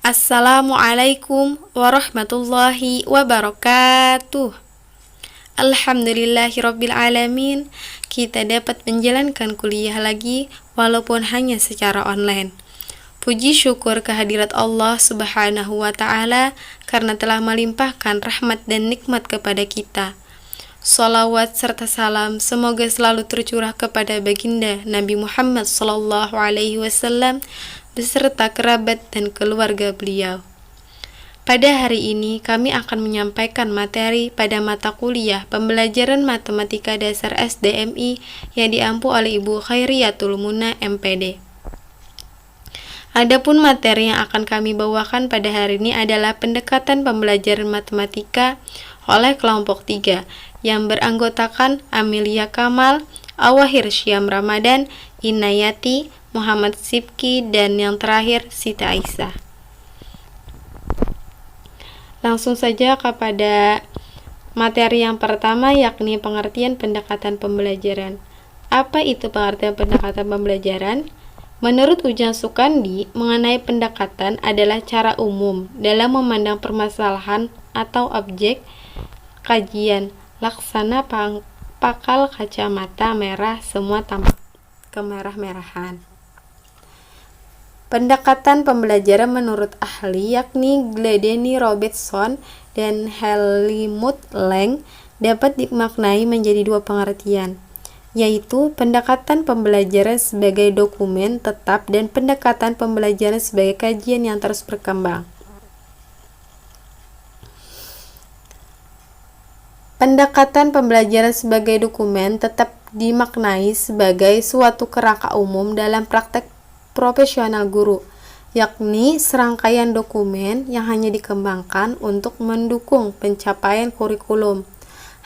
Assalamualaikum warahmatullahi wabarakatuh. Alhamdulillahirrabbilalamin. Kita dapat menjalankan kuliah lagi walaupun hanya secara online. Puji syukur kehadirat Allah subhanahu wa ta'ala karena telah melimpahkan rahmat dan nikmat kepada kita. Salawat serta salam semoga selalu tercurah kepada baginda Nabi Muhammad SAW beserta kerabat dan keluarga beliau. Pada hari ini kami akan menyampaikan materi pada mata kuliah pembelajaran matematika dasar SDMI yang diampu oleh Ibu Khairiyatul Muna MPD. Adapun materi yang akan kami bawakan pada hari ini adalah pendekatan pembelajaran matematika oleh kelompok 3 yang beranggotakan Amelia Kamal, Awahir Syam Ramadan, Inayati, Muhammad Sibki, dan yang terakhir Sita Aisyah. Langsung saja kepada materi yang pertama, yakni pengertian pendekatan pembelajaran. Apa itu pengertian pendekatan pembelajaran? Menurut Ujang Sukandi, mengenai pendekatan adalah cara umum dalam memandang permasalahan atau objek kajian, laksana pakal kacamata merah semua tampak kemerah-merahan. Pendekatan pembelajaran menurut ahli yakni Gladeni Robertson dan Helmut Lang dapat dimaknai menjadi dua pengertian, yaitu pendekatan pembelajaran sebagai dokumen tetap dan pendekatan pembelajaran sebagai kajian yang terus berkembang. Pendekatan pembelajaran sebagai dokumen tetap dimaknai sebagai suatu kerangka umum dalam praktek profesional guru, yakni serangkaian dokumen yang hanya dikembangkan untuk mendukung pencapaian kurikulum.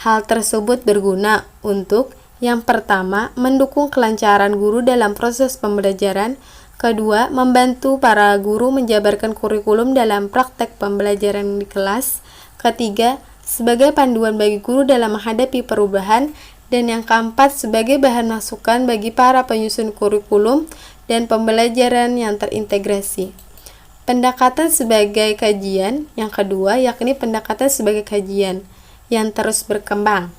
Hal tersebut berguna untuk yang pertama, mendukung kelancaran guru dalam proses pembelajaran. Kedua, membantu para guru menjabarkan kurikulum dalam praktek pembelajaran di kelas. Ketiga, sebagai panduan bagi guru dalam menghadapi perubahan. Dan yang keempat, sebagai bahan masukan bagi para penyusun kurikulum dan pembelajaran yang terintegrasi. Pendekatan sebagai kajian yang kedua, yakni pendekatan sebagai kajian yang terus berkembang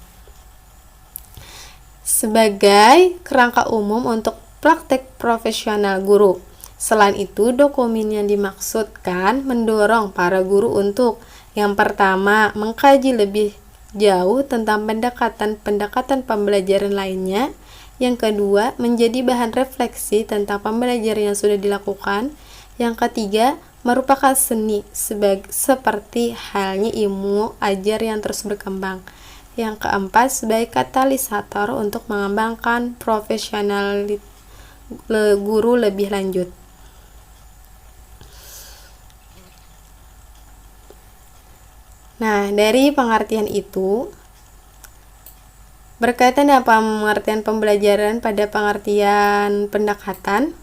sebagai kerangka umum untuk praktek profesional guru. Selain itu, dokumen yang dimaksudkan mendorong para guru untuk yang pertama, mengkaji lebih jauh tentang pendekatan pembelajaran lainnya. Yang kedua, menjadi bahan refleksi tentang pembelajaran yang sudah dilakukan. Yang ketiga, merupakan seni seperti halnya ilmu ajar yang terus berkembang. Yang keempat, sebagai katalisator untuk mengembangkan profesional guru lebih lanjut. Nah, dari pengertian itu, berkaitan dengan pengertian pembelajaran pada pengertian pendekatan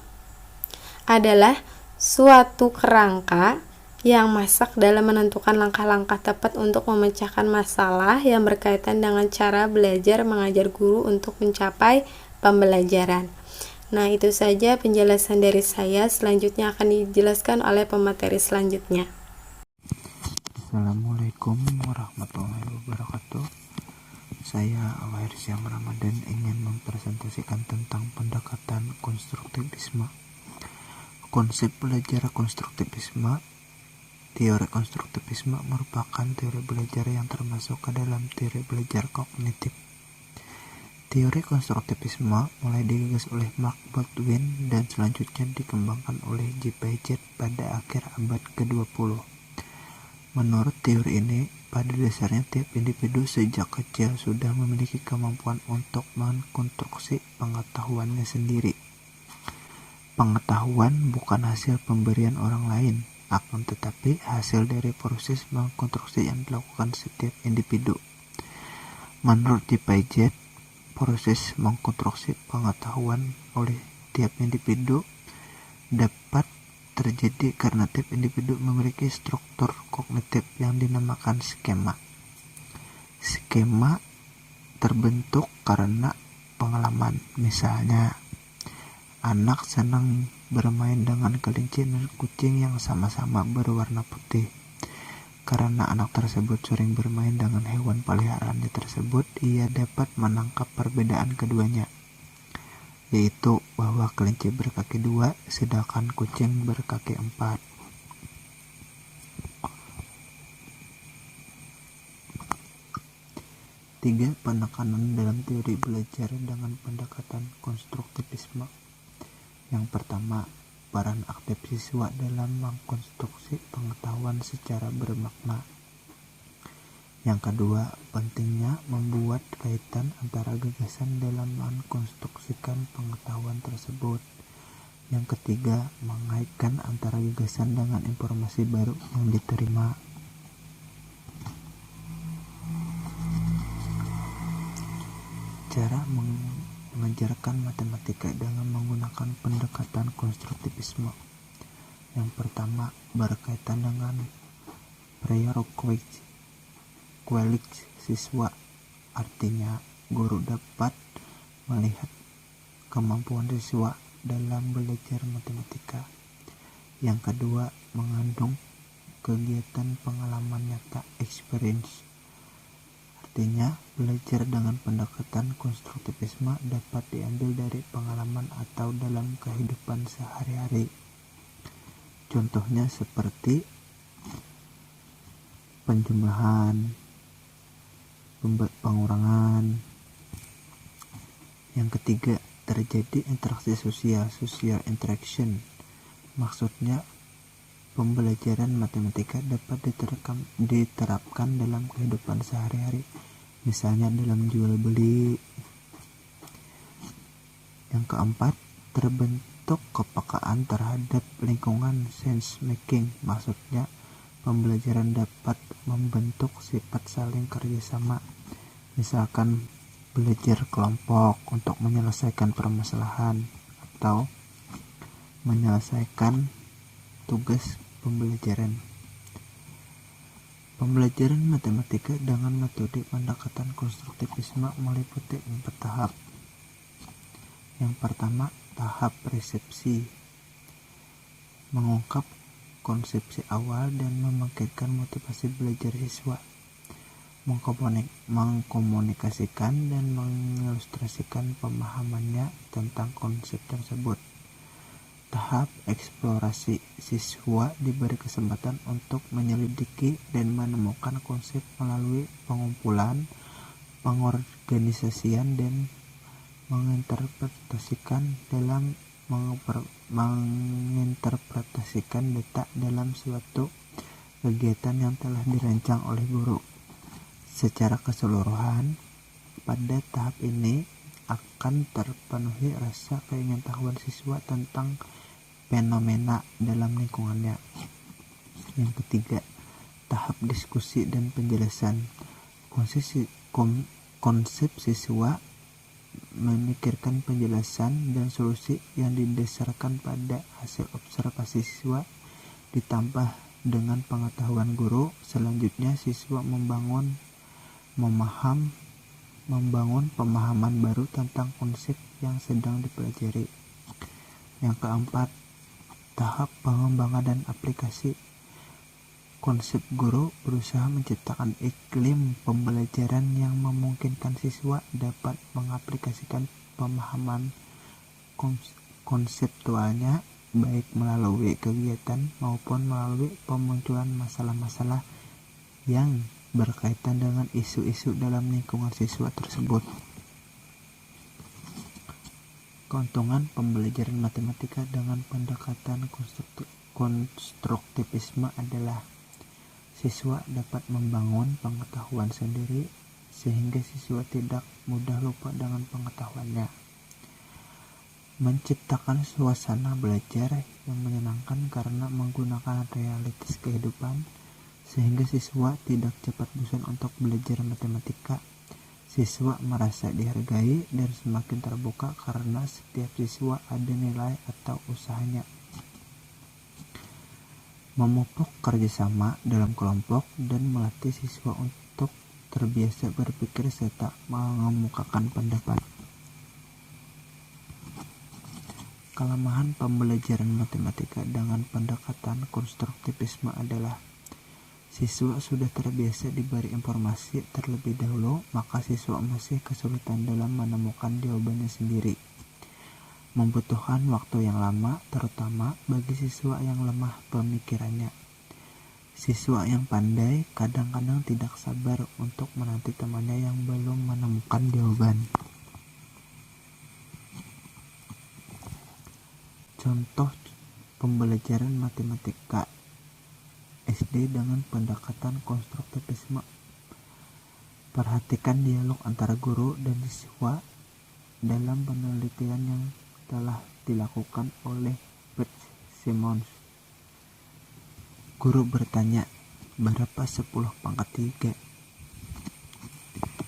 adalah suatu kerangka yang masak dalam menentukan langkah-langkah tepat untuk memecahkan masalah yang berkaitan dengan cara belajar mengajar guru untuk mencapai pembelajaran. Nah, itu saja penjelasan dari saya. Selanjutnya akan dijelaskan oleh pemateri selanjutnya. Assalamualaikum warahmatullahi wabarakatuh. Saya Awahir Syam Ramadan ingin mempresentasikan tentang pendekatan konstruktivisme. Konsep belajar konstruktivisme. Teori konstruktivisme merupakan teori belajar yang termasuk ke dalam teori belajar kognitif. Teori konstruktivisme mulai digagas oleh Mark Baldwin dan selanjutnya dikembangkan oleh J. Piaget pada akhir abad ke-20. Menurut teori ini, pada dasarnya tiap individu sejak kecil sudah memiliki kemampuan untuk mengkonstruksi pengetahuannya sendiri. Pengetahuan bukan hasil pemberian orang lain, akan tetapi hasil dari proses mengkonstruksi yang dilakukan setiap individu. Menurut J. Piaget, proses mengkonstruksi pengetahuan oleh tiap individu dapat terjadi karena tiap individu memiliki struktur kognitif yang dinamakan skema. Skema terbentuk karena pengalaman. Misalnya, anak senang bermain dengan kelinci dan kucing yang sama-sama berwarna putih. Karena anak tersebut sering bermain dengan hewan peliharaannya tersebut, ia dapat menangkap perbedaan keduanya, yaitu bahwa kelinci berkaki 2 sedangkan kucing berkaki 4. Tiga, penekanan dalam teori belajar dengan pendekatan konstruktivisme. Yang pertama, peran aktif siswa dalam mengkonstruksi pengetahuan secara bermakna. Yang kedua, pentingnya membuat kaitan antara gagasan dalam mengkonstruksikan pengetahuan tersebut. Yang ketiga, mengaitkan antara gagasan dengan informasi baru yang diterima. Cara mengajarkan matematika dengan menggunakan pendekatan konstruktivisme. Yang pertama, berkaitan dengan prior quality siswa, artinya guru dapat melihat kemampuan siswa dalam belajar matematika. Yang kedua, mengandung kegiatan pengalaman nyata experience, artinya belajar dengan pendekatan konstruktivisme dapat diambil dari pengalaman atau dalam kehidupan sehari-hari. Contohnya seperti penjumlahan, pengurangan. Yang ketiga, terjadi interaksi social interaction. Maksudnya pembelajaran matematika dapat diterapkan dalam kehidupan sehari-hari, misalnya dalam jual beli. Yang keempat, terbentuk kepekaan terhadap lingkungan sense making. Maksudnya pembelajaran dapat membentuk sifat saling kerjasama, misalkan belajar kelompok untuk menyelesaikan permasalahan atau menyelesaikan tugas pembelajaran. Pembelajaran matematika dengan metode pendekatan konstruktivisme meliputi 4 tahap. Yang pertama, tahap resepsi, mengungkap konsepsi awal dan memikirkan motivasi belajar siswa, mengkomunikasikan dan mengilustrasikan pemahamannya tentang konsep tersebut. Tahap eksplorasi, siswa diberi kesempatan untuk menyelidiki dan menemukan konsep melalui pengumpulan, pengorganisasian, dan menginterpretasikan data dalam suatu kegiatan yang telah dirancang oleh guru. Secara keseluruhan, pada tahap ini akan terpenuhi rasa keingintahuan siswa tentang fenomena dalam lingkungannya. Yang ketiga, tahap diskusi dan penjelasan. Konsep siswa memikirkan penjelasan dan solusi yang didasarkan pada hasil observasi siswa ditambah dengan pengetahuan guru. Selanjutnya, siswa membangun pemahaman baru tentang konsep yang sedang dipelajari. Yang keempat, tahap pengembangan dan aplikasi. Konsep guru berusaha menciptakan iklim pembelajaran yang memungkinkan siswa dapat mengaplikasikan pemahaman konseptualnya baik melalui kegiatan maupun melalui pemunculan masalah-masalah yang berkaitan dengan isu-isu dalam lingkungan siswa tersebut. Keuntungan pembelajaran matematika dengan pendekatan konstruktivisme adalah siswa dapat membangun pengetahuan sendiri sehingga siswa tidak mudah lupa dengan pengetahuannya. Menciptakan suasana belajar yang menyenangkan karena menggunakan realitas kehidupan sehingga siswa tidak cepat bosan untuk belajar matematika. Siswa merasa dihargai dan semakin terbuka karena setiap siswa ada nilai atau usahanya. Memupuk kerjasama dalam kelompok dan melatih siswa untuk terbiasa berpikir serta mengemukakan pendapat. kelemahan pembelajaran matematika dengan pendekatan konstruktivisme adalah siswa sudah terbiasa diberi informasi terlebih dahulu, maka siswa masih kesulitan dalam menemukan jawabannya sendiri. Membutuhkan waktu yang lama, terutama bagi siswa yang lemah pemikirannya. Siswa yang pandai kadang-kadang tidak sabar untuk menanti temannya yang belum menemukan jawaban. Contoh pembelajaran matematika SD dengan pendekatan konstruktivisme. Perhatikan dialog antara guru dan siswa dalam penelitian yang telah dilakukan oleh Bert Simons. Guru bertanya, berapa 10 pangkat 3?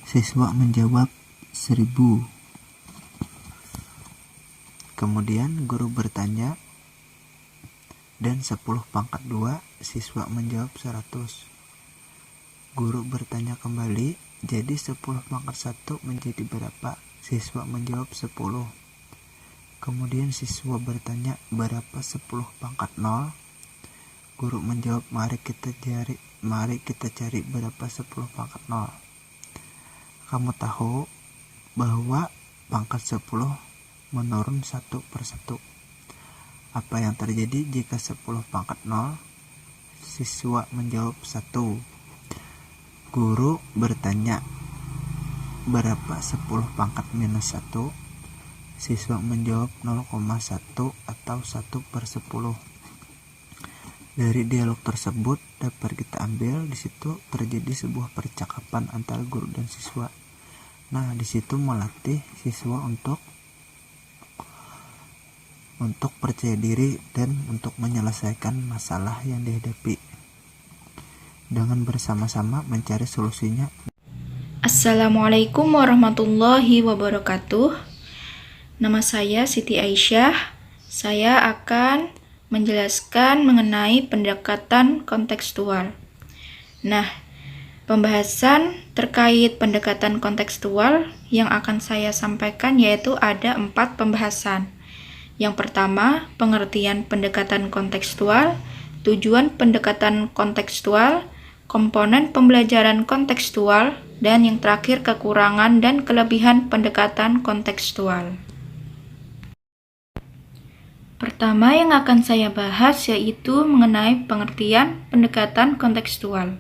Siswa menjawab 1000. Kemudian guru bertanya, dan 10 pangkat 2, siswa menjawab 100. Guru bertanya kembali, jadi 10 pangkat 1 menjadi berapa? Siswa menjawab 10. Kemudian siswa bertanya, berapa 10 pangkat 0? Guru menjawab, mari kita cari berapa 10 pangkat 0. Kamu tahu bahwa pangkat 10 menurun 1 per 1. Apa yang terjadi jika 10 pangkat 0? Siswa menjawab 1. Guru bertanya, berapa 10 pangkat minus 1? Siswa menjawab 0,1 atau 1 per 10. Dari dialog tersebut dapat kita ambil di situ terjadi sebuah percakapan antara guru dan siswa. Nah, di situ melatih siswa untuk percaya diri dan untuk menyelesaikan masalah yang dihadapi dengan bersama-sama mencari solusinya. Assalamualaikum warahmatullahi wabarakatuh. Nama saya Siti Aisyah. Saya akan menjelaskan mengenai pendekatan kontekstual. Nah, pembahasan terkait pendekatan kontekstual yang akan saya sampaikan yaitu ada 4 pembahasan. Yang pertama, pengertian pendekatan kontekstual, tujuan pendekatan kontekstual, komponen pembelajaran kontekstual, dan yang terakhir kekurangan dan kelebihan pendekatan kontekstual. Pertama yang akan saya bahas yaitu mengenai pengertian pendekatan kontekstual.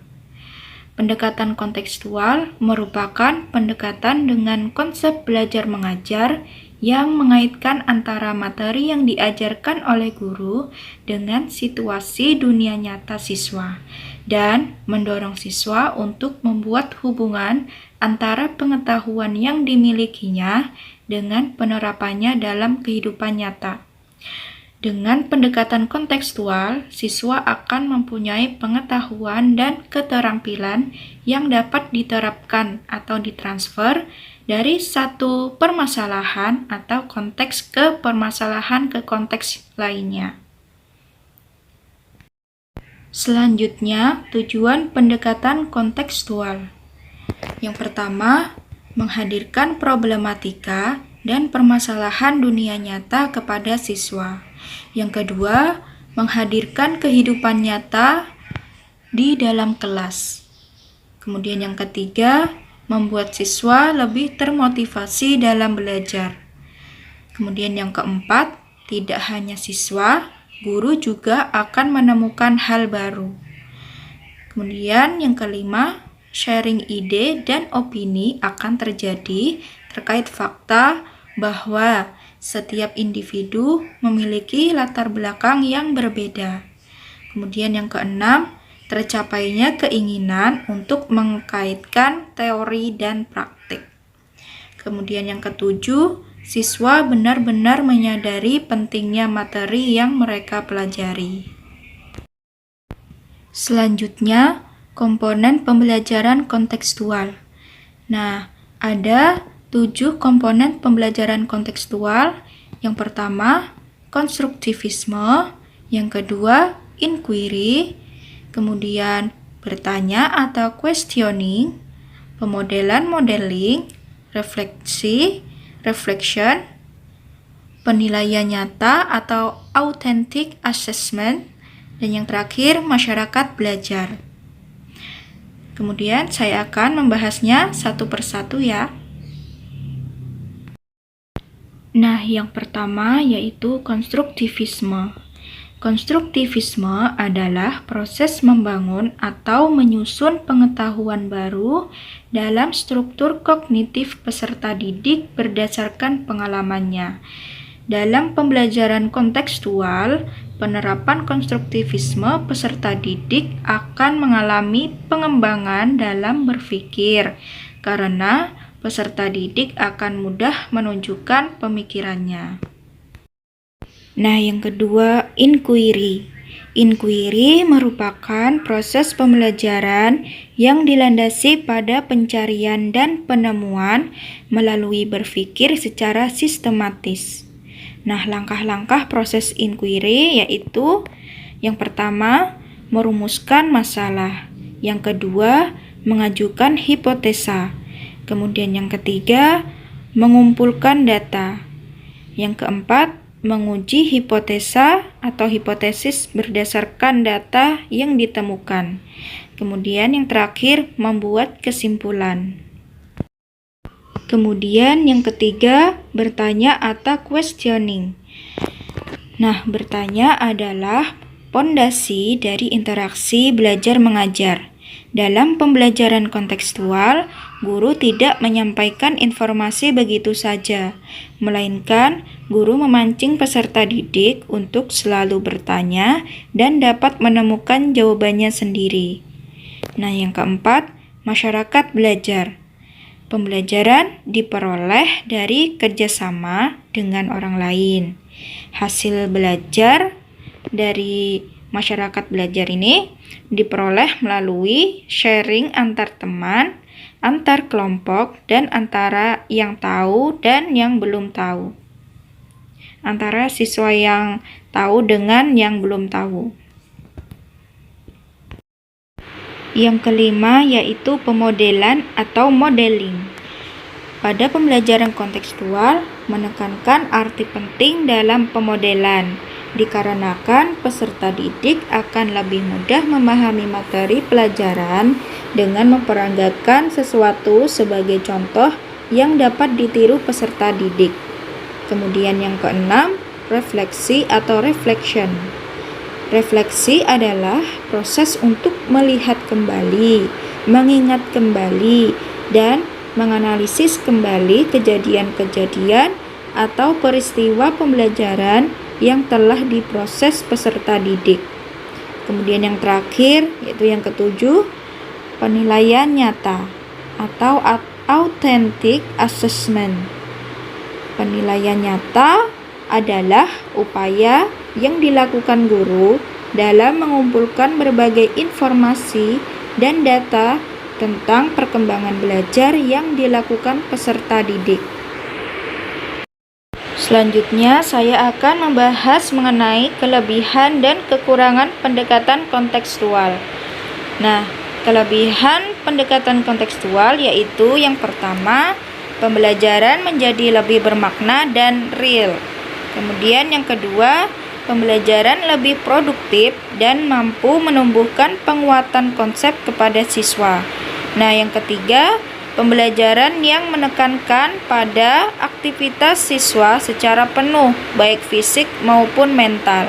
Pendekatan kontekstual merupakan pendekatan dengan konsep belajar mengajar yang mengaitkan antara materi yang diajarkan oleh guru dengan situasi dunia nyata siswa dan mendorong siswa untuk membuat hubungan antara pengetahuan yang dimilikinya dengan penerapannya dalam kehidupan nyata. Dengan pendekatan kontekstual, siswa akan mempunyai pengetahuan dan keterampilan yang dapat diterapkan atau ditransfer dari satu permasalahan atau konteks ke permasalahan ke konteks lainnya. Selanjutnya, tujuan pendekatan kontekstual. Yang pertama, menghadirkan problematika dan permasalahan dunia nyata kepada siswa. Yang kedua, menghadirkan kehidupan nyata di dalam kelas. Kemudian yang ketiga, membuat siswa lebih termotivasi dalam belajar. Kemudian yang keempat, tidak hanya siswa, guru juga akan menemukan hal baru. Kemudian yang kelima, sharing ide dan opini akan terjadi terkait fakta bahwa setiap individu memiliki latar belakang yang berbeda. Kemudian yang keenam, tercapainya keinginan untuk mengkaitkan teori dan praktik. Kemudian yang ketujuh, siswa benar-benar menyadari pentingnya materi yang mereka pelajari. Selanjutnya, komponen pembelajaran kontekstual. Nah, ada 7 komponen pembelajaran kontekstual. Yang pertama, konstruktivisme. Yang kedua, inquiry. Kemudian, bertanya atau questioning. Pemodelan modeling. Refleksi, reflection. penilaian nyata atau authentic assessment, dan yang terakhir masyarakat belajar. Kemudian saya akan membahasnya satu persatu ya. Nah, yang pertama yaitu konstruktivisme. Konstruktivisme adalah proses membangun atau menyusun pengetahuan baru dalam struktur kognitif peserta didik berdasarkan pengalamannya. Dalam pembelajaran kontekstual, penerapan konstruktivisme peserta didik akan mengalami pengembangan dalam berpikir, karena peserta didik akan mudah menunjukkan pemikirannya. Nah, yang kedua, inquiry. Inquiry merupakan proses pembelajaran yang dilandasi pada pencarian dan penemuan melalui berpikir secara sistematis. Nah, langkah-langkah proses inquiry yaitu yang pertama, merumuskan masalah. Yang kedua, mengajukan hipotesa. Kemudian yang ketiga, mengumpulkan data. Yang keempat, menguji hipotesa atau hipotesis berdasarkan data yang ditemukan. Kemudian yang terakhir, membuat kesimpulan. Kemudian yang ketiga, bertanya atau questioning. Nah, bertanya adalah pondasi dari interaksi belajar mengajar. Dalam pembelajaran kontekstual, guru tidak menyampaikan informasi begitu saja, melainkan guru memancing peserta didik untuk selalu bertanya dan dapat menemukan jawabannya sendiri. Nah, yang keempat, masyarakat belajar. Pembelajaran diperoleh dari kerjasama dengan orang lain. Hasil belajar dari masyarakat belajar ini diperoleh melalui sharing antar teman, antar kelompok, dan antara yang tahu dan yang belum tahu. Antara siswa yang tahu dengan yang belum tahu. Yang kelima yaitu pemodelan atau modeling. Pada pembelajaran kontekstual, menekankan arti penting dalam pemodelan, dikarenakan peserta didik akan lebih mudah memahami materi pelajaran dengan memperagakan sesuatu sebagai contoh yang dapat ditiru peserta didik. Kemudian yang keenam, refleksi atau reflection. Refleksi adalah proses untuk melihat kembali, mengingat kembali, dan menganalisis kembali kejadian-kejadian atau peristiwa pembelajaran yang telah diproses peserta didik. Kemudian yang terakhir, yaitu yang ketujuh, penilaian nyata atau authentic assessment. Penilaian nyata adalah upaya yang dilakukan guru dalam mengumpulkan berbagai informasi dan data tentang perkembangan belajar yang dilakukan peserta didik. Selanjutnya, saya akan membahas mengenai kelebihan dan kekurangan pendekatan kontekstual. Nah, kelebihan pendekatan kontekstual yaitu yang pertama, pembelajaran menjadi lebih bermakna dan real. Kemudian yang kedua, pembelajaran lebih produktif dan mampu menumbuhkan penguatan konsep kepada siswa. Nah, yang ketiga, pembelajaran yang menekankan pada aktivitas siswa secara penuh, baik fisik maupun mental.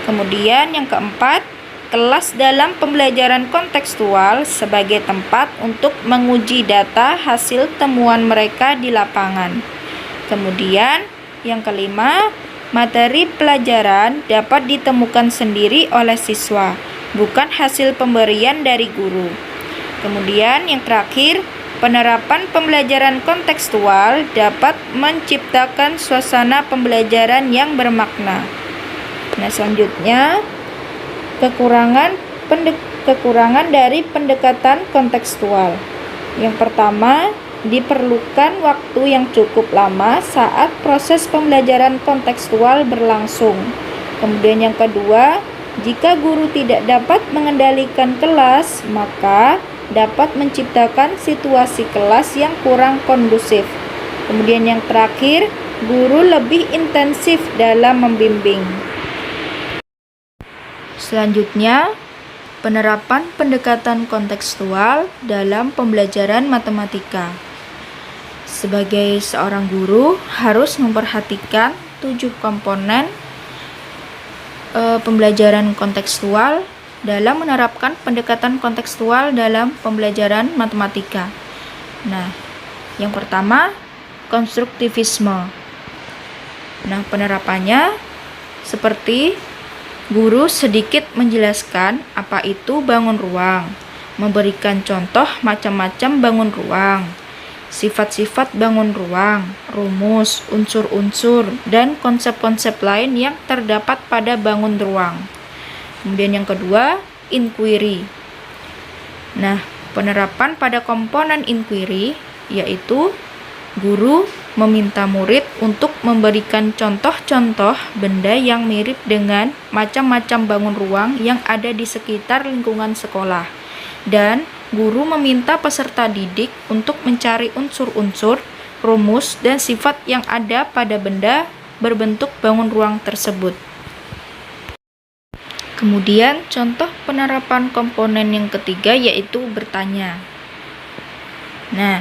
Kemudian yang keempat, kelas dalam pembelajaran kontekstual sebagai tempat untuk menguji data hasil temuan mereka di lapangan. Kemudian yang kelima, materi pelajaran dapat ditemukan sendiri oleh siswa, bukan hasil pemberian dari guru. Kemudian yang terakhir, penerapan pembelajaran kontekstual dapat menciptakan suasana pembelajaran yang bermakna. Nah, selanjutnya, kekurangan dari pendekatan kontekstual. Yang pertama, diperlukan waktu yang cukup lama saat proses pembelajaran kontekstual berlangsung. Kemudian yang kedua, jika guru tidak dapat mengendalikan kelas, maka dapat menciptakan situasi kelas yang kurang kondusif. Kemudian yang terakhir, guru lebih intensif dalam membimbing. Selanjutnya, penerapan pendekatan kontekstual dalam pembelajaran matematika. Sebagai seorang guru harus memperhatikan 7 komponen pembelajaran kontekstual dalam menerapkan pendekatan kontekstual dalam pembelajaran matematika. Nah, yang pertama, konstruktivisme. Nah, penerapannya seperti guru sedikit menjelaskan apa itu bangun ruang, memberikan contoh macam-macam bangun ruang, sifat-sifat bangun ruang, rumus, unsur-unsur, dan konsep-konsep lain yang terdapat pada bangun ruang. Kemudian yang kedua, inquiry. Nah, penerapan pada komponen inquiry yaitu guru meminta murid untuk memberikan contoh-contoh benda yang mirip dengan macam-macam bangun ruang yang ada di sekitar lingkungan sekolah. Dan guru meminta peserta didik untuk mencari unsur-unsur, rumus, dan sifat yang ada pada benda berbentuk bangun ruang tersebut. Kemudian, contoh penerapan komponen yang ketiga yaitu bertanya. Nah,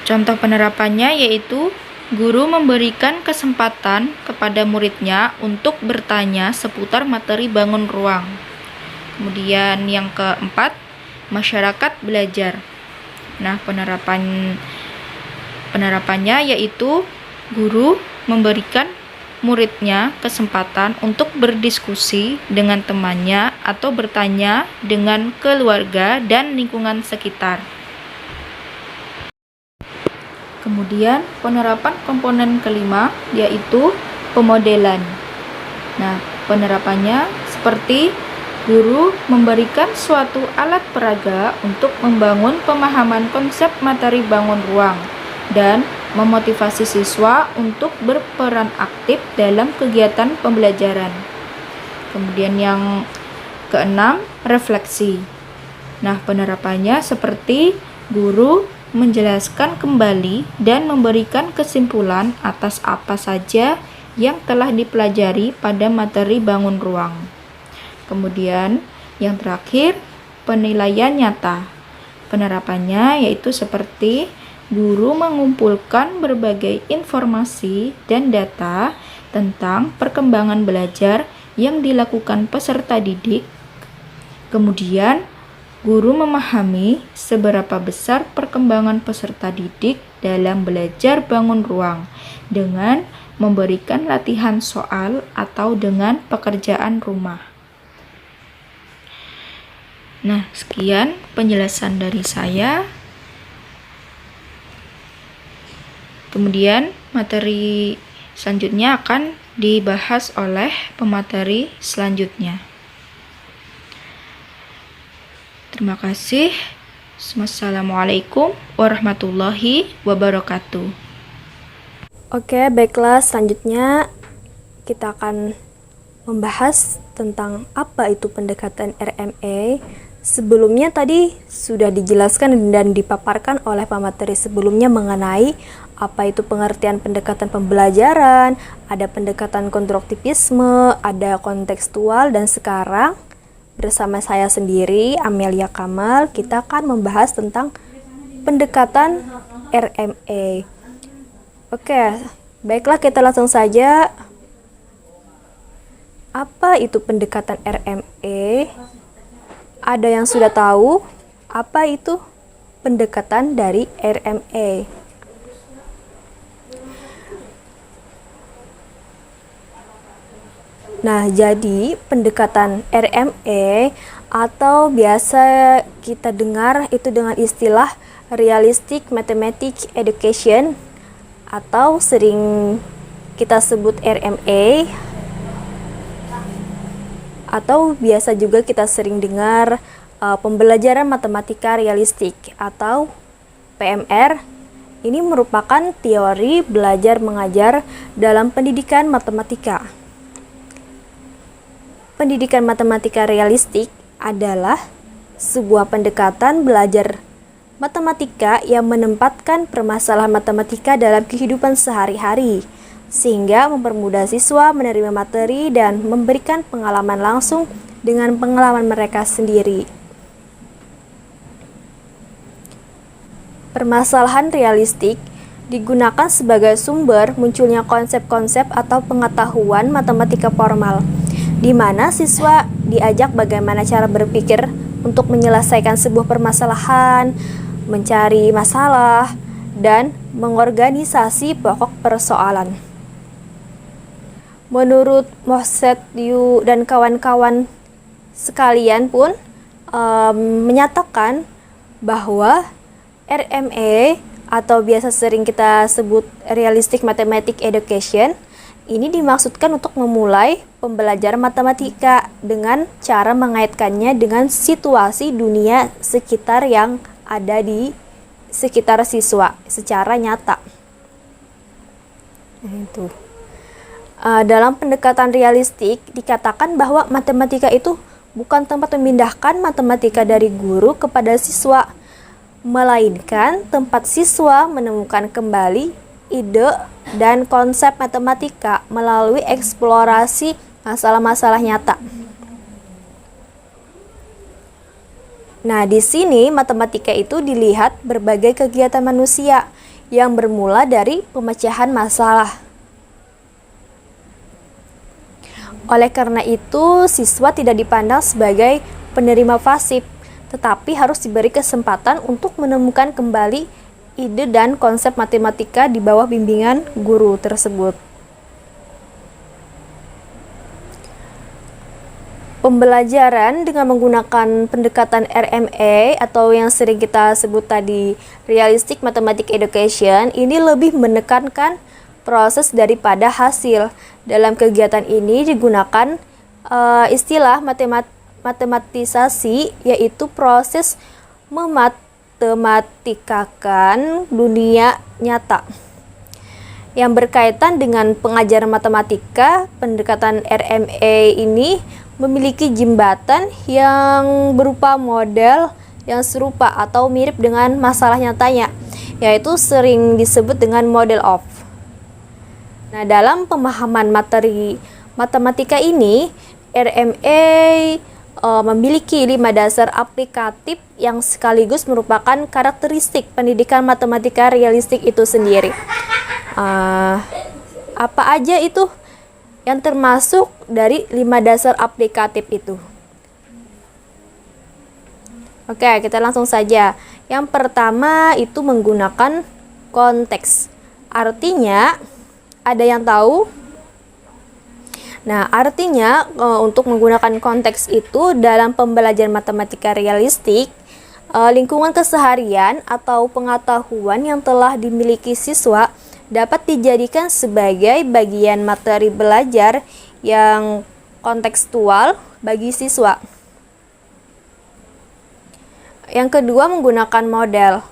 contoh penerapannya yaitu guru memberikan kesempatan kepada muridnya untuk bertanya seputar materi bangun ruang. Kemudian yang keempat, masyarakat belajar. Nah, penerapannya yaitu guru memberikan muridnya kesempatan untuk berdiskusi dengan temannya atau bertanya dengan keluarga dan lingkungan sekitar. Kemudian penerapan komponen kelima yaitu pemodelan. Nah, penerapannya seperti guru memberikan suatu alat peraga untuk membangun pemahaman konsep materi bangun ruang dan memotivasi siswa untuk berperan aktif dalam kegiatan pembelajaran. Kemudian yang keenam, refleksi. Nah, penerapannya seperti guru menjelaskan kembali dan memberikan kesimpulan atas apa saja yang telah dipelajari pada materi bangun ruang. Kemudian yang terakhir, penilaian nyata. Penerapannya yaitu seperti guru mengumpulkan berbagai informasi dan data tentang perkembangan belajar yang dilakukan peserta didik. Kemudian guru memahami seberapa besar perkembangan peserta didik dalam belajar bangun ruang dengan memberikan latihan soal atau dengan pekerjaan rumah. Nah, sekian penjelasan dari saya. Kemudian materi selanjutnya akan dibahas oleh pemateri selanjutnya. Terima kasih. Wassalamualaikum warahmatullahi wabarakatuh. Oke, baiklah, selanjutnya kita akan membahas tentang apa itu pendekatan RMA. Sebelumnya tadi sudah dijelaskan dan dipaparkan oleh pemateri sebelumnya mengenai apa itu pengertian pendekatan pembelajaran, ada pendekatan konstruktivisme, ada kontekstual, dan sekarang bersama saya sendiri, Amelia Kamal, kita akan membahas tentang pendekatan RMA. Oke, baiklah, kita langsung saja. Apa itu pendekatan RMA? Ada yang sudah tahu apa itu pendekatan dari RMA? Nah, jadi pendekatan RMA atau biasa kita dengar itu dengan istilah Realistic Mathematics Education atau sering kita sebut RMA, atau biasa juga kita sering dengar pembelajaran matematika realistik atau PMR. Ini merupakan teori belajar mengajar dalam pendidikan matematika. Pendidikan matematika realistik adalah sebuah pendekatan belajar matematika yang menempatkan permasalahan matematika dalam kehidupan sehari-hari, sehingga mempermudah siswa menerima materi dan memberikan pengalaman langsung dengan pengalaman mereka sendiri. Permasalahan realistik digunakan sebagai sumber munculnya konsep-konsep atau pengetahuan matematika formal, di mana siswa diajak bagaimana cara berpikir untuk menyelesaikan sebuah permasalahan, mencari masalah, dan mengorganisasi pokok persoalan. Menurut Mohset Yu dan kawan-kawan sekalian pun menyatakan bahwa RME atau biasa sering kita sebut Realistic Mathematics Education ini dimaksudkan untuk memulai pembelajaran matematika dengan cara mengaitkannya dengan situasi dunia sekitar yang ada di sekitar siswa secara nyata. Dalam pendekatan realistik dikatakan bahwa matematika itu bukan tempat memindahkan matematika dari guru kepada siswa, melainkan tempat siswa menemukan kembali ide dan konsep matematika melalui eksplorasi masalah-masalah nyata. Nah, di sini matematika itu dilihat berbagai kegiatan manusia yang bermula dari pemecahan masalah. Oleh karena itu, siswa tidak dipandang sebagai penerima pasif, tetapi harus diberi kesempatan untuk menemukan kembali ide dan konsep matematika di bawah bimbingan guru tersebut. Pembelajaran dengan menggunakan pendekatan RMA atau yang sering kita sebut tadi Realistic Mathematics Education ini lebih menekankan proses daripada hasil. Dalam kegiatan ini digunakan istilah matematisasi, yaitu proses mematematikakan dunia nyata. Yang berkaitan dengan pengajaran matematika, pendekatan RMA ini memiliki jembatan yang berupa model yang serupa atau mirip dengan masalah nyatanya, yaitu sering disebut dengan model of. Nah, dalam pemahaman materi matematika ini, RMA memiliki 5 dasar aplikatif yang sekaligus merupakan karakteristik pendidikan matematika realistik itu sendiri. Apa aja itu yang termasuk dari 5 dasar aplikatif itu? Oke, kita langsung saja. Yang pertama itu menggunakan konteks. Artinya, ada yang tahu? Nah, artinya untuk menggunakan konteks itu dalam pembelajaran matematika realistik, lingkungan keseharian atau pengetahuan yang telah dimiliki siswa dapat dijadikan sebagai bagian materi belajar yang kontekstual bagi siswa. Yang kedua, menggunakan model.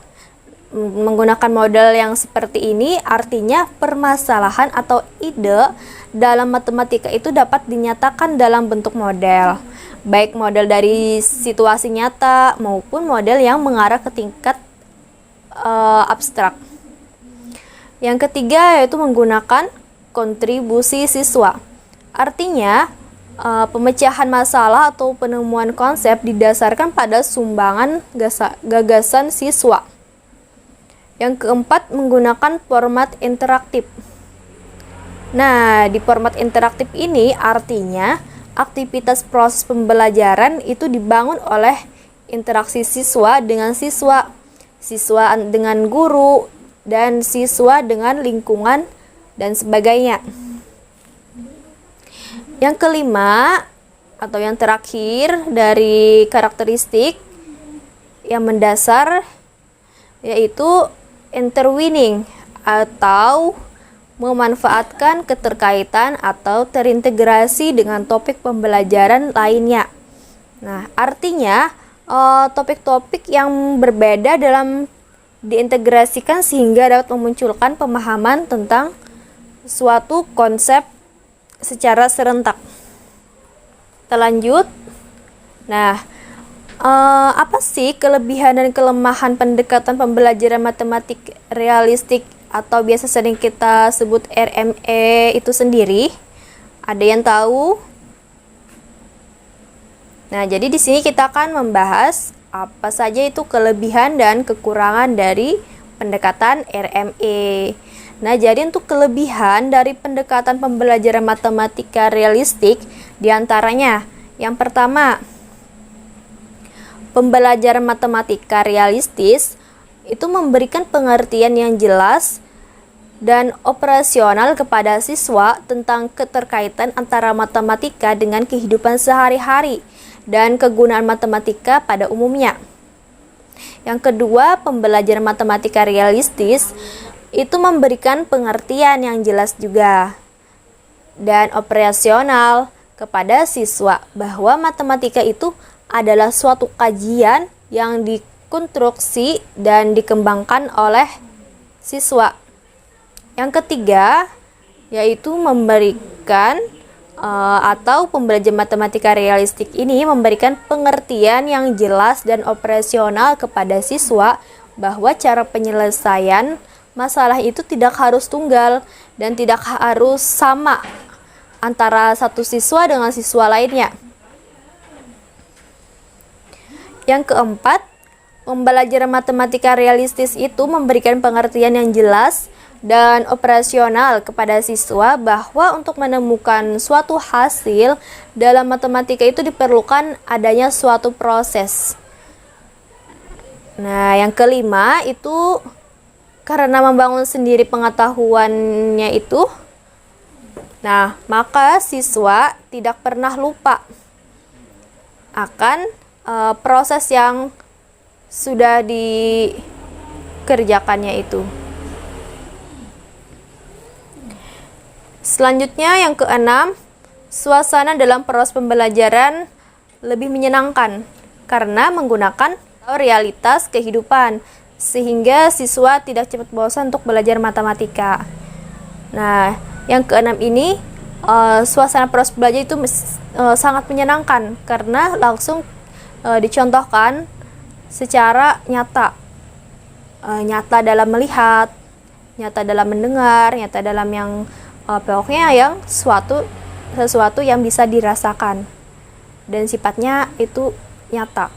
Menggunakan model yang seperti ini artinya permasalahan atau ide dalam matematika itu dapat dinyatakan dalam bentuk model, baik model dari situasi nyata maupun model yang mengarah ke tingkat abstrak. Yang ketiga yaitu menggunakan kontribusi siswa. Artinya pemecahan masalah atau penemuan konsep didasarkan pada sumbangan gagasan siswa. Yang keempat, menggunakan format interaktif. Nah, di format interaktif ini artinya aktivitas proses pembelajaran itu dibangun oleh interaksi siswa dengan siswa, siswa dengan guru, dan siswa dengan lingkungan, dan sebagainya. Yang kelima, atau yang terakhir dari karakteristik yang mendasar, yaitu interweaving atau memanfaatkan keterkaitan atau terintegrasi dengan topik pembelajaran lainnya. Nah, artinya topik-topik yang berbeda dalam diintegrasikan sehingga dapat memunculkan pemahaman tentang suatu konsep secara serentak. Kita lanjut. Nah, Apa sih kelebihan dan kelemahan pendekatan pembelajaran matematik realistik atau biasa sering kita sebut RME itu sendiri? Ada yang tahu? Nah, jadi di sini kita akan membahas apa saja itu kelebihan dan kekurangan dari pendekatan RME. Nah, jadi untuk kelebihan dari pendekatan pembelajaran matematika realistik diantaranya, yang pertama, pembelajaran matematika realistis itu memberikan pengertian yang jelas dan operasional kepada siswa tentang keterkaitan antara matematika dengan kehidupan sehari-hari dan kegunaan matematika pada umumnya. Yang kedua, pembelajaran matematika realistis itu memberikan pengertian yang jelas juga dan operasional kepada siswa bahwa matematika itu adalah suatu kajian yang dikonstruksi dan dikembangkan oleh siswa. Yang ketiga, yaitu memberikan atau pembelajaran matematika realistik ini memberikan pengertian yang jelas dan operasional kepada siswa bahwa cara penyelesaian masalah itu tidak harus tunggal dan tidak harus sama antara satu siswa dengan siswa lainnya. Yang keempat, pembelajaran matematika realistis itu memberikan pengertian yang jelas dan operasional kepada siswa bahwa untuk menemukan suatu hasil dalam matematika itu diperlukan adanya suatu proses. Nah, yang kelima itu karena membangun sendiri pengetahuannya itu, nah, maka siswa tidak pernah lupa akan proses yang sudah dikerjakannya itu. Selanjutnya yang keenam, suasana dalam proses pembelajaran lebih menyenangkan karena menggunakan realitas kehidupan sehingga siswa tidak cepat bosan untuk belajar matematika. Nah, yang keenam ini suasana proses belajar itu sangat menyenangkan karena langsung dicontohkan secara nyata, nyata dalam melihat, nyata dalam mendengar, nyata dalam yang pokoknya yang sesuatu yang bisa dirasakan dan sifatnya itu nyata.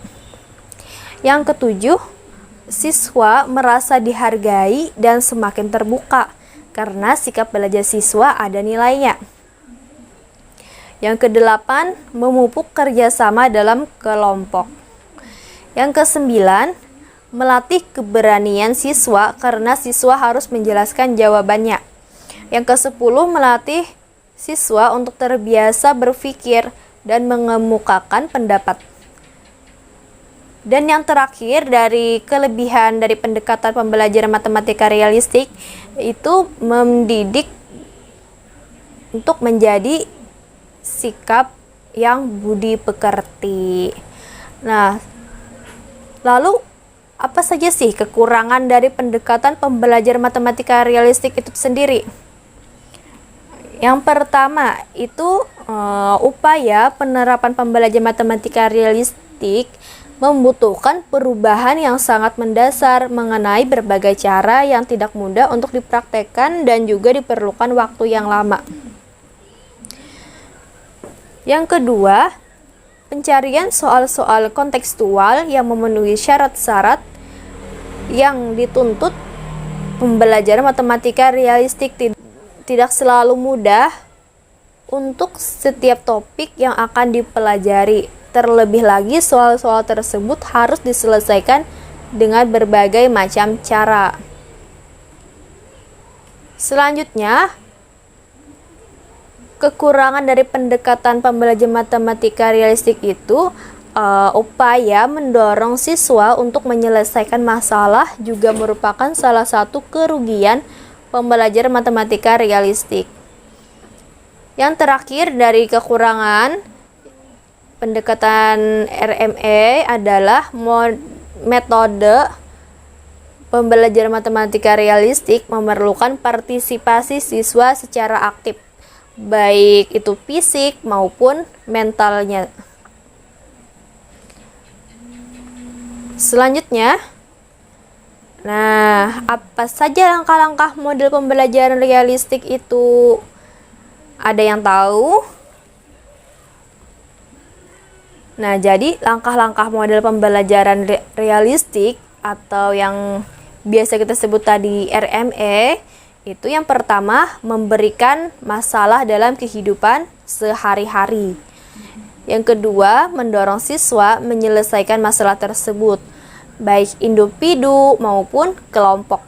Yang ketujuh, siswa merasa dihargai dan semakin terbuka karena sikap belajar siswa ada nilainya. Yang kedelapan, memupuk kerjasama dalam kelompok. Yang kesembilan, melatih keberanian siswa karena siswa harus menjelaskan jawabannya. Yang kesepuluh, melatih siswa untuk terbiasa berpikir dan mengemukakan pendapat. Dan yang terakhir dari kelebihan dari pendekatan pembelajaran matematika realistik itu mendidik untuk menjadi sikap yang budi pekerti. Nah, lalu apa saja sih kekurangan dari pendekatan pembelajaran matematika realistik itu sendiri? Yang pertama itu upaya penerapan pembelajaran matematika realistik membutuhkan perubahan yang sangat mendasar mengenai berbagai cara yang tidak mudah untuk dipraktekkan dan juga diperlukan waktu yang lama. Yang kedua, pencarian soal-soal kontekstual yang memenuhi syarat-syarat yang dituntut pembelajaran matematika realistik tidak selalu mudah untuk setiap topik yang akan dipelajari. Terlebih lagi, soal-soal tersebut harus diselesaikan dengan berbagai macam cara. Selanjutnya, kekurangan dari pendekatan pembelajaran matematika realistik itu upaya mendorong siswa untuk menyelesaikan masalah juga merupakan salah satu kerugian pembelajaran matematika realistik. Yang terakhir dari kekurangan pendekatan RME adalah metode pembelajaran matematika realistik memerlukan partisipasi siswa secara aktif, baik itu fisik maupun mentalnya. Selanjutnya, nah, apa saja langkah-langkah model pembelajaran realistik itu? Ada yang tahu? Nah, jadi langkah-langkah model pembelajaran realistik atau yang biasa kita sebut tadi RME, itu yang pertama memberikan masalah dalam kehidupan sehari-hari. Yang kedua, mendorong siswa menyelesaikan masalah tersebut, baik individu maupun kelompok.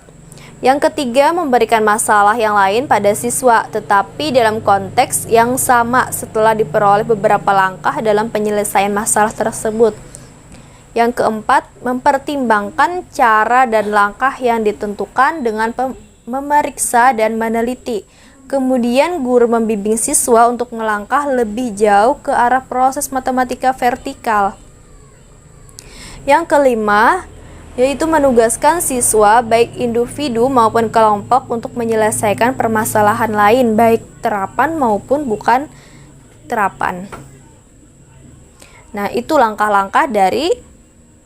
Yang ketiga, memberikan masalah yang lain pada siswa, tetapi dalam konteks yang sama setelah diperoleh beberapa langkah dalam penyelesaian masalah tersebut. Yang keempat, mempertimbangkan cara dan langkah yang ditentukan dengan memeriksa dan meneliti. Kemudian guru membimbing siswa untuk melangkah lebih jauh ke arah proses matematika vertikal. Yang kelima, yaitu menugaskan siswa baik individu maupun kelompok untuk menyelesaikan permasalahan lain, baik terapan maupun bukan terapan. Nah, itu langkah-langkah dari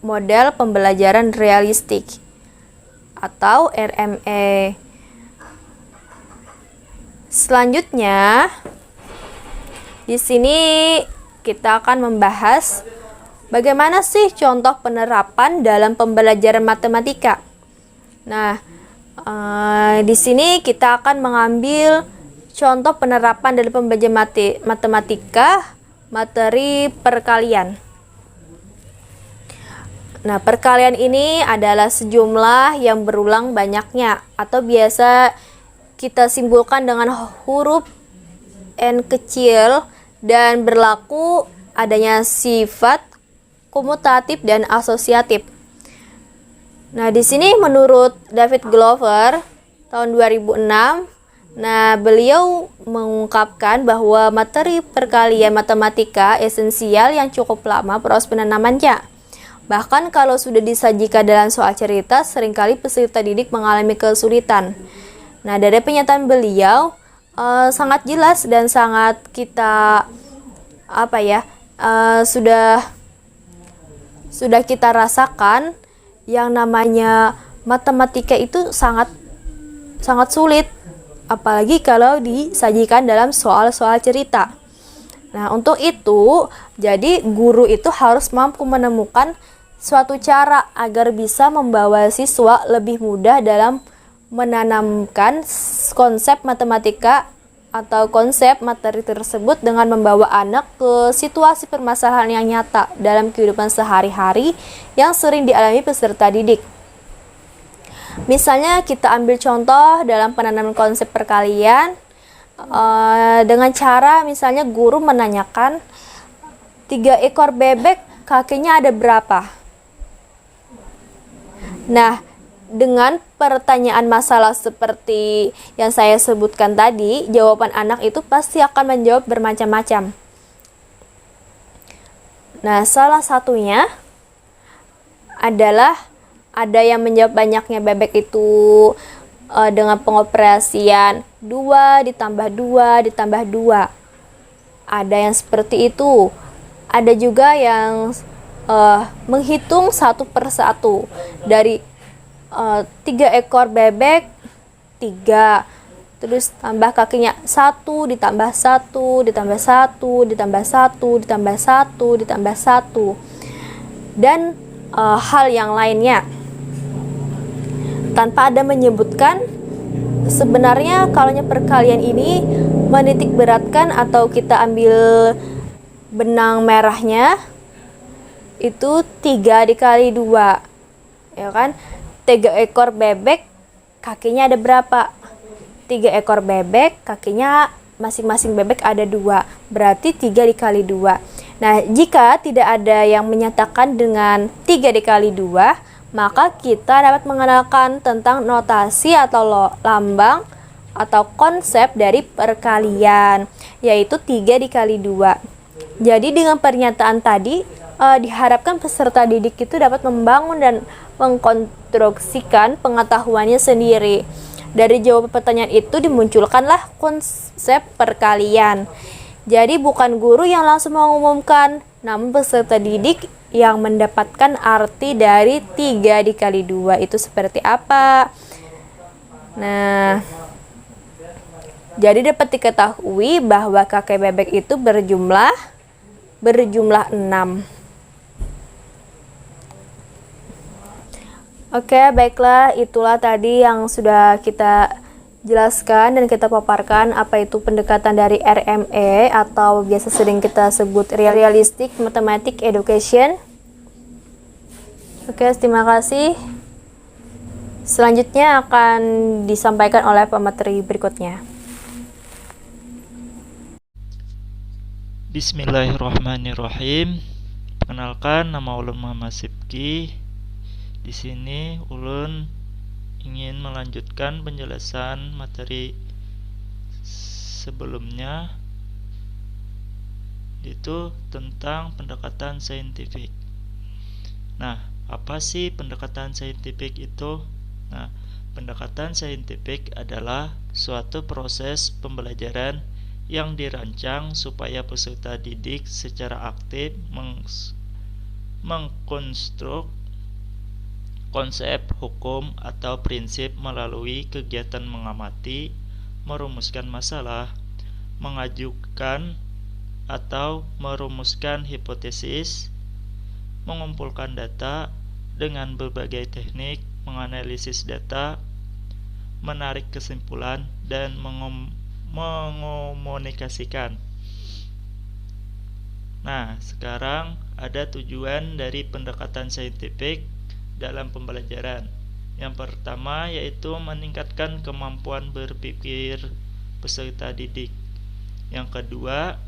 model pembelajaran realistik atau RME. Selanjutnya, di sini kita akan membahas bagaimana sih contoh penerapan dalam pembelajaran matematika. Nah, di sini kita akan mengambil contoh penerapan dalam pembelajaran matematika materi perkalian. Nah, perkalian ini adalah sejumlah yang berulang banyaknya atau biasa kita simpulkan dengan huruf N kecil dan berlaku adanya sifat komutatif dan asosiatif. Nah, di sini menurut David Glover tahun 2006, nah beliau mengungkapkan bahwa materi perkalian matematika esensial yang cukup lama proses penanamannya. Bahkan kalau sudah disajikan dalam soal cerita, seringkali peserta didik mengalami kesulitan. Nah, dari pernyataan beliau sangat jelas dan sangat kita sudah kita rasakan yang namanya matematika itu sangat sulit, apalagi kalau disajikan dalam soal-soal cerita. Nah, untuk itu, jadi guru itu harus mampu menemukan suatu cara agar bisa membawa siswa lebih mudah dalam menanamkan konsep matematika atau konsep materi tersebut dengan membawa anak ke situasi permasalahan yang nyata dalam kehidupan sehari-hari yang sering dialami peserta didik. Misalnya kita ambil contoh dalam penanaman konsep perkalian dengan cara misalnya guru menanyakan 3 ekor bebek kakinya ada berapa? Nah, dengan pertanyaan masalah seperti yang saya sebutkan tadi, jawaban anak itu pasti akan menjawab bermacam-macam. Nah, salah satunya adalah ada yang menjawab banyaknya bebek itu dengan pengoperasian 2 ditambah 2 ditambah 2. Ada yang seperti itu. Ada juga yang menghitung satu per satu dari 3 ekor bebek 3, terus tambah kakinya 1 ditambah 1 ditambah 1 ditambah 1 ditambah 1 ditambah 1 dan hal yang lainnya tanpa ada menyebutkan sebenarnya kalau perkalian ini menitik beratkan atau kita ambil benang merahnya itu 3 dikali 2, ya kan? 3 ekor bebek kakinya ada berapa? 3 ekor bebek kakinya masing-masing bebek ada 2, berarti 3 dikali 2. Nah, jika tidak ada yang menyatakan dengan 3 dikali 2, maka kita dapat mengenalkan tentang notasi atau lambang atau konsep dari perkalian, yaitu 3 dikali 2. Jadi dengan pernyataan tadi diharapkan peserta didik itu dapat membangun dan mengkonstruksikan pengetahuannya sendiri. Dari jawaban pertanyaan itu dimunculkanlah konsep perkalian. Jadi bukan guru yang langsung mengumumkan, namun peserta didik yang mendapatkan arti dari 3 dikali 2 itu seperti apa? Nah, jadi dapat diketahui bahwa kakek bebek itu berjumlah 6. Oke, baiklah, itulah tadi yang sudah kita jelaskan dan kita paparkan apa itu pendekatan dari RME atau biasa sering kita sebut Realistic Mathematics Education. Oke, terima kasih. Selanjutnya akan disampaikan oleh pemateri berikutnya. Bismillahirrahmanirrahim. Perkenalkan, nama ulun Muhammad Sipki. Di sini ulun ingin melanjutkan penjelasan materi sebelumnya, yaitu tentang pendekatan saintifik. Nah, apa sih pendekatan saintifik itu? Nah, pendekatan saintifik adalah suatu proses pembelajaran yang dirancang supaya peserta didik secara aktif mengkonstruk konsep, hukum, atau prinsip melalui kegiatan mengamati, merumuskan masalah, mengajukan atau merumuskan hipotesis, mengumpulkan data dengan berbagai teknik, menganalisis data, menarik kesimpulan, dan mengomunikasikan. Nah, sekarang ada tujuan dari pendekatan saintifik dalam pembelajaran. Yang pertama yaitu meningkatkan kemampuan berpikir peserta didik. Yang kedua,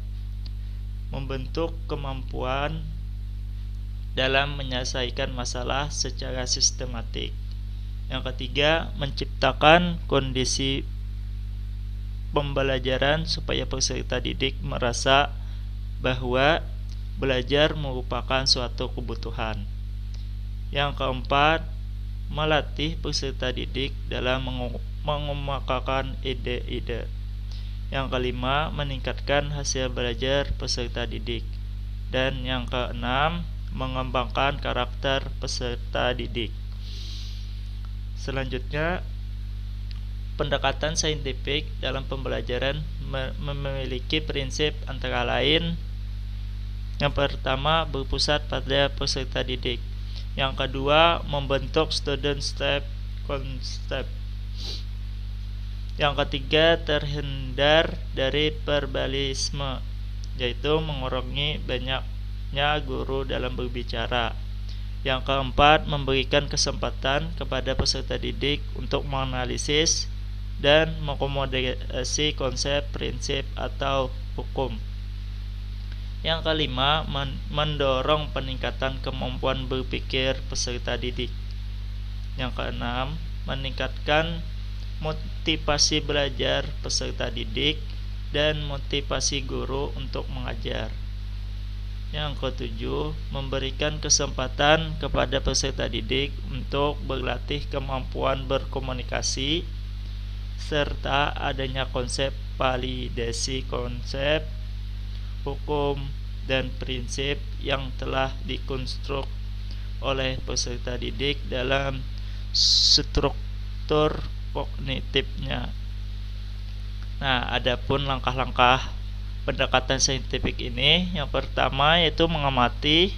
membentuk kemampuan dalam menyelesaikan masalah secara sistematik. Yang ketiga, menciptakan kondisi pembelajaran supaya peserta didik merasa bahwa belajar merupakan suatu kebutuhan. Yang keempat, melatih peserta didik dalam mengemukakan ide-ide. Yang kelima, meningkatkan hasil belajar peserta didik. Dan yang keenam, mengembangkan karakter peserta didik. Selanjutnya, pendekatan saintifik dalam pembelajaran memiliki prinsip antara lain: yang pertama, berpusat pada peserta didik. Yang kedua, membentuk student step concept. Yang ketiga, terhindar dari verbalisme, yaitu mengurangi banyaknya guru dalam berbicara. Yang keempat, memberikan kesempatan kepada peserta didik untuk menganalisis dan mengakomodasi konsep, prinsip, atau hukum. Yang kelima, mendorong peningkatan kemampuan berpikir peserta didik. Yang keenam, meningkatkan motivasi belajar peserta didik dan motivasi guru untuk mengajar. Yang ketujuh, memberikan kesempatan kepada peserta didik untuk berlatih kemampuan berkomunikasi serta adanya konsep validasi konsep, hukum, dan prinsip yang telah dikonstruk oleh peserta didik dalam struktur kognitifnya. Nah, adapun langkah-langkah pendekatan saintifik ini, yang pertama yaitu mengamati,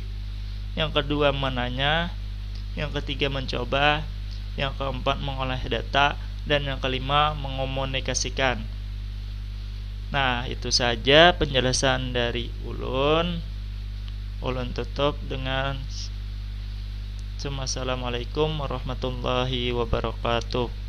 yang kedua menanya, yang ketiga mencoba, yang keempat mengolah data, dan yang kelima mengomunikasikan. Nah, itu saja penjelasan dari ulun. Ulun tutup dengan Assalamualaikum warahmatullahi wabarakatuh.